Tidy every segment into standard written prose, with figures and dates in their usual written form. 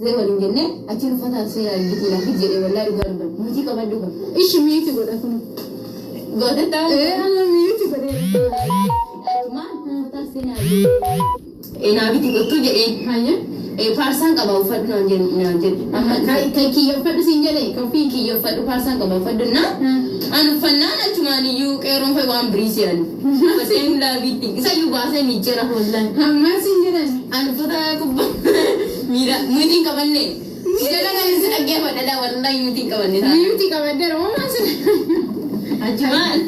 زي ما نقولنا أكيد فتاة سيرة الجديدة في جري ولا رجال ميتي كمان دوبا إيش ميتي قد أكون قد تاو إيه أنا ميتي قد ما فتاة سيرة أنا بيتي قد تجي هاي parsan ka ba ufad no njen amma kai ki ya fadu sinjale ka fi ki ya fadu parsan ka ba fadu na an fanana tumani yu qeron fa wan brisian ba sai la biti sai yu ba sai ni jera hollan amma sinjale an fada ku mira mutin ka banne jela ga ni agge fa da wallahi mutin ka banne mutin ka banne ro ma sai ajuman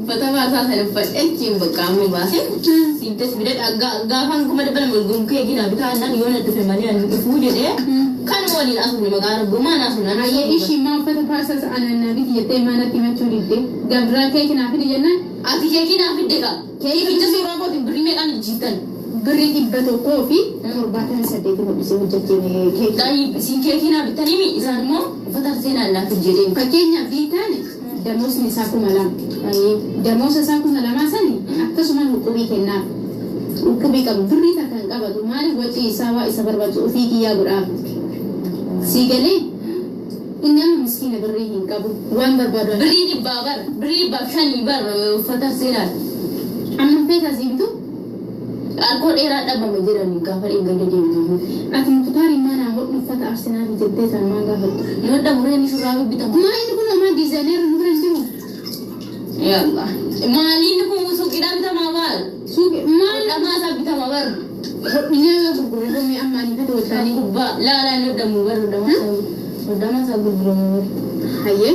fata ba sa sai fa ekin ba kamu ba sai sintes bidat agafan kuma da bala mulgun kai gina bita nan yona da femani an ku fuje de kan wani asu ne magara goma na sunan aye ishi ma fata fasa anan nabi yete mana tima churide gabra kai kina fi yana ati ke kina fi de ka kai fi ta sura ko bri me kan jitan bri ibbato kofi torbatan sadde ko bisi hujjate ne kai dai sin ke kina bitani mi isan mo fata sena na fi jere fakenya bitane da musni saku malam aye da musa saku malam asani akkasuma hukumi kenna hukumi ka bri ta kan ka badu mali wati sawa isa barbaju fi kiya gura sigale inna miskina bri hin kabu wan barbado bri bakani bar fata sena amma feta zintu alko era da ba majira ni ka fari ga dede ni atin tutari mana hudu fata arsenal jidde tan manga hudu no da mure ni shurabi bitam ma ini kuna ma designer nuran diru ya allah mali ni ko so kida bitam awal su ma da ma sa bitam awal ina gurgure do mi amma ni fata wotani ba la no da mu bar da ma sa gurgure mu haye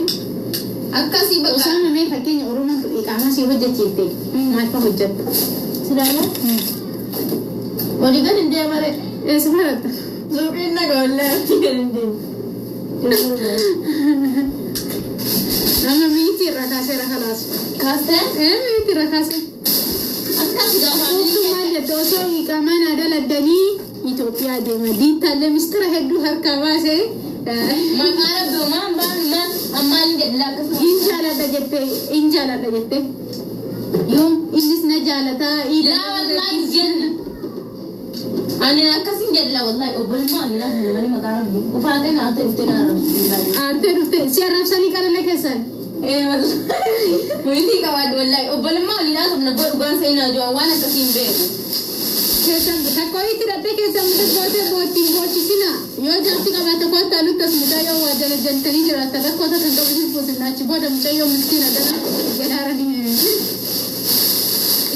akasi ba usama me fakenya uruma to ikama si hujjate ma fa hujjate sidana wali kan inde mare sebenarnya zukin na golla inde nama miti rakase rakalas kasta miti rakase akasi da waktu mana doso ikaman adalah dani Ethiopia de Madinah le mistra heddu har kawase makara do man ban ma amma ni da ka injala da jette yom innis najalata ila wallahi janna ani akasin jalla wallahi obul ma ni na mani makara do ufate na ate rufte si arab sani kala le kesan wallahi muindi ka wad wallahi obul ma ni na sabna bo gan sai na jo wana kasin be kesan ta ko itira te kesan muta bote boti sina yo janti ka bata ko talu tas muta yo wajala jantani jira ta ko ta kan gabu ko na ci boda muta yo mutina dana gadara ni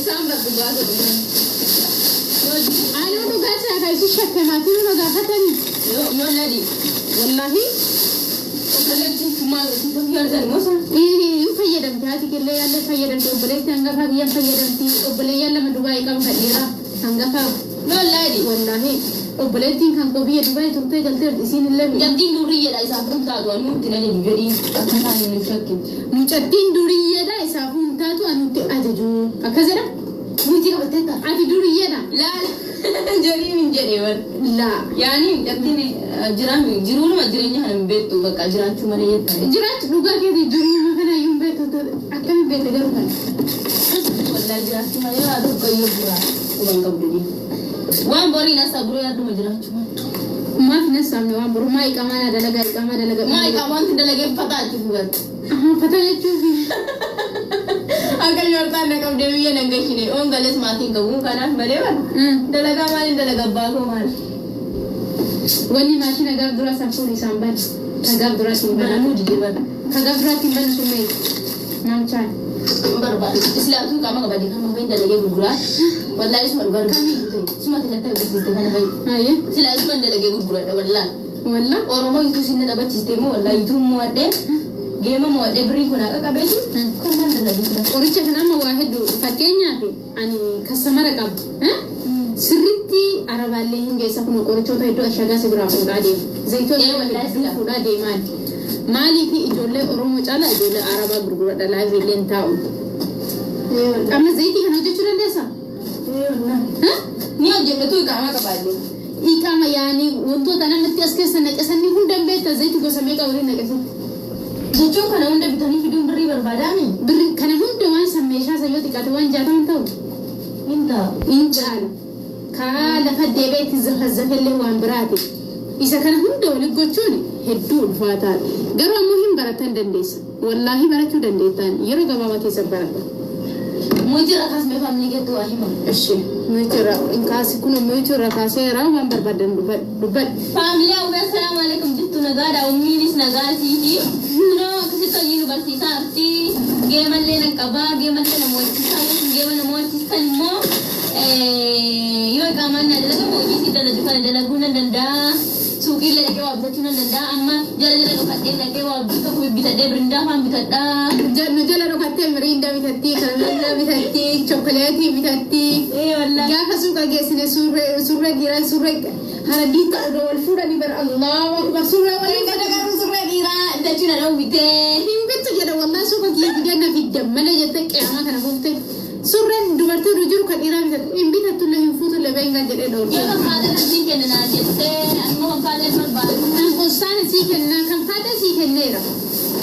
isam ba duga do ano do gasa ka isu shakka ma tinu do gafatani yo ladi wallahi obalati kuma to yar dan mosa fayyadam ta tikille yalle fayyadam to obale tanga fa yan fayyadam ti obale yalla ma dubai kam kadira hanga fa no ladi wallahi obale tin kan ko biya dubai turte galte isin le jaddi duriya da isa kun ta do anu tinani jodi akana ni shakki mucaddin duriya da isa kun ta to anu te ajaju akazara muti ka bateta ati duriya da la jari min jere war la yani jaddi ni jirami jirul ma jirenya han betu baka jiran cuma ne yetta jirat duga ke di duri ma kana yum betu to akam betu garu kan wallahi jiran cuma ya adu kayo jira uban gabdi wan bori na sabro ya du jiran cuma ma fi nasamne wan buru mai kamana dalaga mai kaman dalaga pata chubat pata ya chubi akan yorta na kam dewi ya nanga shine on gales matin ga mun kana bare ba dalaga malin dalaga ba ko mal wani ma shi na gabdura safuri samban ka gabdura bana simban mu di ba ka gabdura timban sumai nam chan barba islam tu kama ga badi kama bain dalaga gugura wallahi isma bar kami suma ta ta kana bai aye sila isma dalaga gugura da wallahi walla oromo itu sinna da bacci te mo wallahi tu mo ade gema mo ade bri kuna ka kabeti kan nan da dukura oricha kana ma wahidu fakenya fi ani kasamara kab sirritti araballe hinge sa kuno oricho to edo ashaga sibra fudade zaito ne wallahi fudade mali fi ijolle oromo chala ijolle araba gurgura da live len tawo amma zaiti kana jechuran desa ni oje to kama ka bade ikama yani wonto tanamatti askesa na kasani hundan beta zaiti go same ka wurin na kasan jechuun kana hunda bitanii fiduun birrii barbaadaami birri kana hunda waan sammeeshaa sayyoo xiqqaate waan jaataman ta'u inta injaala kaa lafa deebeetti zafazafellee waan biraati إذا كان هم دولة قتوني هدول فاتان قروا مهم براتان دنديس والله براتو دنديتان يرو قبابا كيسا براتان مجرى خاص بفاملي كتو أهيما أشي مجرى إن كاسي كنا مجرى كاسي راوان بربادن دباد فاملي أولا السلام عليكم جدتو نغادا ومينيس نغاسي نو كسيتو يونيفرسيتا أرتي جيما لنا كبا جيما لنا موتيسا جيما موتيسا مو يو كامانا دلقا موجيسي دلقا دلقونا دندا suki le ke wabda tuna nanda amma jala do katte le ke wabda ko bita de brinda fam bita da jala do katte merinda bitatti kalanda bitatti chocolate bitatti wallahi ya kasuka gesine surre gira surre hala dita do wal fura ni bar allah akbar surre wal kada gar surre gira da tuna do bite himbet jada wallahi suka ki bidanna fi damala jette qiyama kana gofte surre dubartu rujuru kadira bitatu le futu le benga jede do ya kada ni kenna jette القصان سيكلنا كم فاتا سيكلنا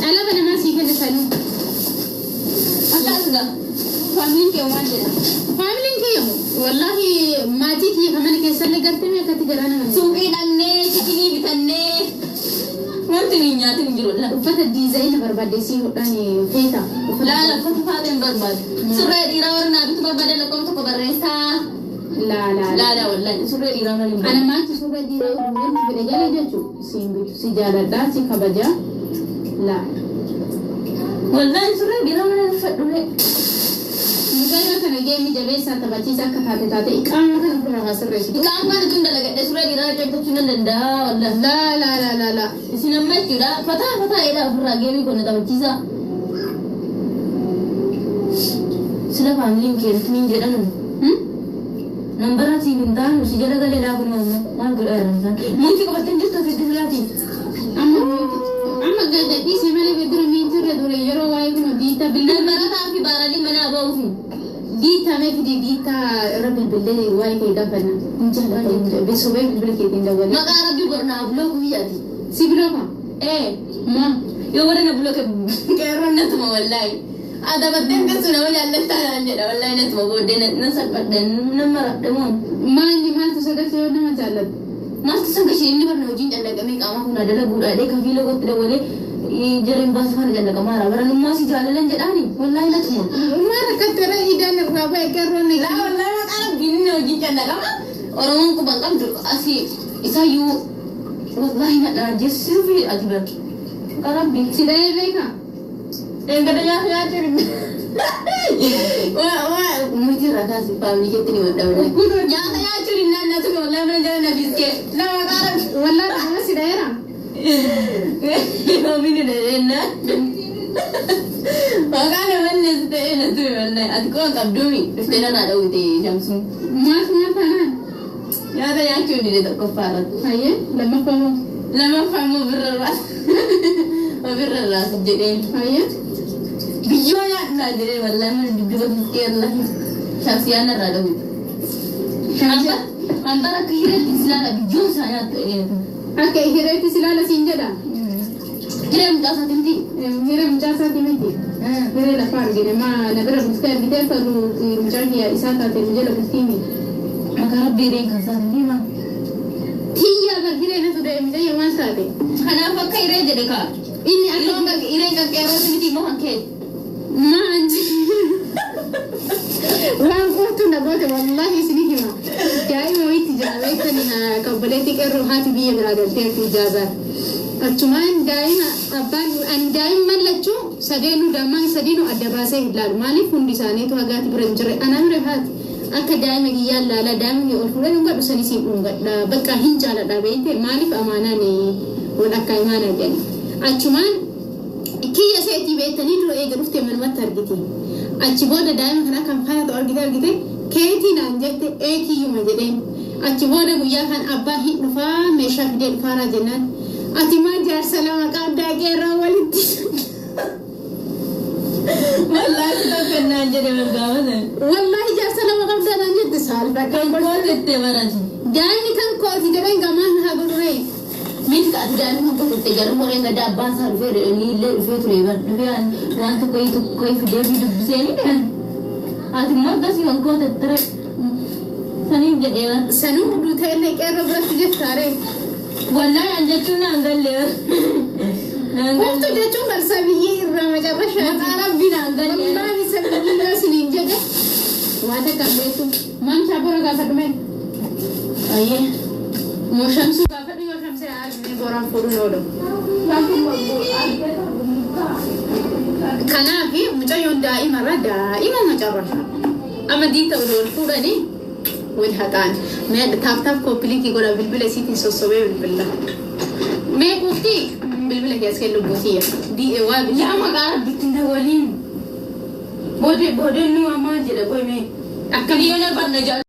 ألا بنا ما سيكلنا فنو أكاسدا فاملين كيوم عندنا فاملين كيوم والله ما تيجي كمان كيسر لقرتي ما كتي جرانا سوقي دني تيجي بتني ما تيجي نياتي نجرو لا فتا ديزاين بربادي سي هتاني فيتا لا فتا برباد سورة ديرا ورنا بيتو برباد لكم تكو بريسا لا والله سورة ديرا ورنا أنا ما سورة ديرا ورنا بنجالي جاتو سيجارة دا سي خبجا لا والله سورة ديرا ورنا فدولي مجانا كان جيمي جبيسا تباتيسا كتاتي إقامة كان كنا غاسر ريسي إقامة كان تندى لك سورة ديرا كيف تشنن دندا والله لا سينما جدا فتا إذا فرا جيمي كنا تباتيسا سلا فاملين كيرت مين جدنا نمبر سي بنتان سي جدا قال لا كنا ما نقول أرنسان ممكن كبتن جدا في دلاتي أما قاعدتي سمالي بدر مين ترى دول يرو واي كنا ديتا بالله نمبر في بارالي منا أبوه ديتا ما في ديتا ربي بالله واي كيدا فنا نجلا بسوي بالله كيدا دولة ما قارب يقولنا بلوك ويادي سي بلوكا ما يورنا بلوك كيرنا تما والله هذا بدين كسونا ولا الله تعالى عندنا والله نتما بودنا نسال بدن نمر دمون ما عندي ما تصدق سوينا ما جالب ما تصدق شيء إني برنا وجين جنة كمي كاما كنا دلا بودا ده كفي لو قلت دولة يجرين باس فان جنة كمارا برنا ما سي جاللن جداني والله نتما ما ركت ترى إذا نركبه كررنا لا والله ما أعرف جيني وجين جنة كما orang ku bangkam asi isayu wallahi nak najis sirfi adibak karabbi sidai beka yang katanya saya curi wah mungkin rasa si pamli kita ni wadah wadah jangan saya curi nana tu kalau mana jangan habis ke lama karab wallahi kamu sidai ra kami ni dah enak makanya mana sidai enak tu wallahi aku kan kabdumi sidai nana ada uti jamsu mas mana ya ada yang curi dia tak kefarat ayah lama kamu berras jadi ayah bijonya nak jadi wallahi mana dibuat fikir lah syasiana rada antara kira Islam bijo saya tu okay hira itu silala sinjada kira mujasa tinti hira mujasa tinti hira la far gini ma nabera buscar kita perlu mencari ya isata terjadi bustimi maka rabbi ring kasar lima tiya berhira itu sudah menjadi masa deh kenapa kira jadi kak ini aku enggak iring ke kira tinti mau angkat ما عندي وقلت نبات والله سنيكما دائما ويتي جاويتني كبلتك الروحات بي برادلتين في إجازة أتمان دائما أبان أن دائما لجو سدينو دامان سدينو أدباسه هدلال مالي فندساني تو هغاتي برنجر أنا مرهات أكا دائما يالا لا دائما يقولون نغا بساني سيبونغا بكا هنجالا دابيتي مالي فأماناني ونكا إيمانا جاني أتمان kiyya seetii beektanii dura eega dhuftee manumatti argite achi booda daa'ima kana kan faayatu argite keetii naan jette kiyyuma jedheen achi booda guyyaa kan abbaa hin dhufaa meeshaa fidee dhufaaraa jennaan ati maa jaarsa lama qabdaa qeerraa walitti wallahi jadi bergawan wallahi jaarsa lama qabdaa naan jette saalfa kan kootette barati daa'imni kan kooti jedheen gamaan haa godhuree min ka dan ko ko te jar mo nga da ba sa fere ni le fe tu le ban bian wan to koi fide bi du seni den ati mo da si ko te tre sani je ewa sanu du te le ke ro bra je tare والله عندنا انقل وقت جاتو مرسبيه الرمجة رشا ربنا انقل والله سبني ناس لينجده وهذا كبيتو ما نشابورا قافدمن ايه مو شمسو قافدو يو شمسي عالمي بوران فورو نودو كنافي مجايون دائما دائما مجرشا أما دي تقولون فوراني والهتان ما تاب كوبليكي قولا بالبلا سيتي سوسوبي بالبلا ما قلتي بالبلا كيس كلو بوثية دي إواب يا ما قارب بتندولين بودي نو أما جل قوي مي أكلي أنا بنجا